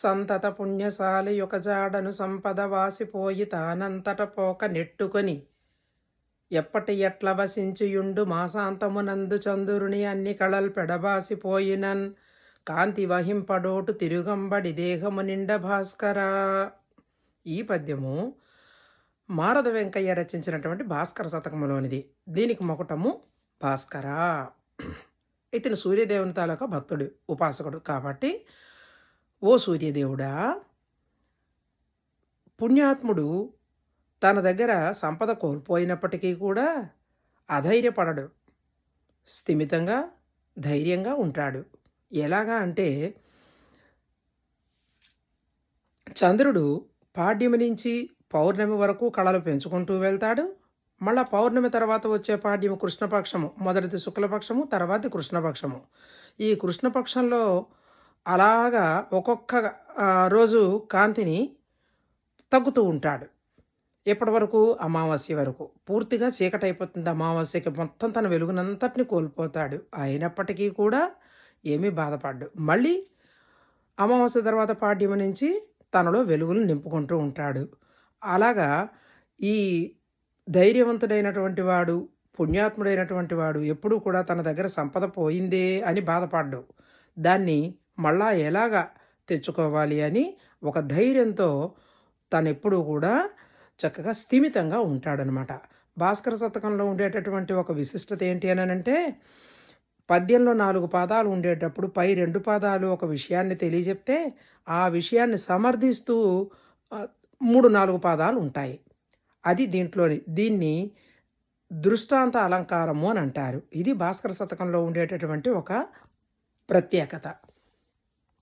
సంతత పుణ్యశాలి యొక్క జాడను సంపద వాసిపోయి తానంతట పోక నెట్టుకొని ఎప్పటి ఎట్ల వసించియుండు మాసాంతమునందు చందురుని అన్ని కళల్ పెడబాసిపోయినన్ కాంతి వహింపడోటు తిరుగంబడి దేహము నిండ భాస్కరా. ఈ పద్యము మారద వెంకయ్య రచించినటువంటి భాస్కర శతకములోనిది. దీనికి మొకటము భాస్కరా. ఇతను సూర్యదేవుని తాలూకా భక్తుడు, ఉపాసకుడు కాబట్టి, ఓ సూర్యదేవుడా, పుణ్యాత్ముడు తన దగ్గర సంపద కోల్పోయినప్పటికీ కూడా అధైర్యపడడు, స్థిమితంగా ధైర్యంగా ఉంటాడు. ఎలాగా అంటే, చంద్రుడు పాడ్యమి నుంచి పౌర్ణమి వరకు కళలు పెంచుకుంటూ వెళ్తాడు. మళ్ళా పౌర్ణమి తర్వాత వచ్చే పాడ్యమి కృష్ణపక్షము, మొదటిది శుక్లపక్షము, తర్వాతి కృష్ణపక్షము. ఈ కృష్ణపక్షంలో అలాగా ఒక్కొక్క రోజు కాంతిని తగ్గుతూ ఉంటాడు. ఎప్పటి వరకు? అమావాస్య వరకు. పూర్తిగా చీకటైపోతుంది. అమావాస్యకి మొత్తం తన వెలుగునంతటిని కోల్పోతాడు. అయినప్పటికీ కూడా ఏమీ బాధపడ్డు. మళ్ళీ అమావాస్య తర్వాత పాడ్యమి నుంచి తనలో వెలుగులు నింపుకుంటూ ఉంటాడు. అలాగా ఈ ధైర్యవంతుడైనటువంటి వాడు, పుణ్యాత్ముడైనటువంటి వాడు ఎప్పుడూ కూడా తన దగ్గర సంపద పోయిందే అని బాధపడ్డు. దాన్ని మళ్ళా ఎలాగా తెచ్చుకోవాలి అని ఒక ధైర్యంతో తనెప్పుడూ కూడా చక్కగా స్థిమితంగా ఉంటాడనమాట. భాస్కర శతకంలో ఉండేటటువంటి ఒక విశిష్టత ఏంటి అని అంటే, పద్యంలో 4 పాదాలు ఉండేటప్పుడు పై 2 పాదాలు ఒక విషయాన్ని తెలియజెప్తే, ఆ విషయాన్ని సమర్థిస్తూ 3-4 పాదాలు ఉంటాయి. అది దీన్ని దృష్టాంత అలంకారము అని అంటారు. ఇది భాస్కర శతకంలో ఉండేటటువంటి ఒక ప్రత్యేకత.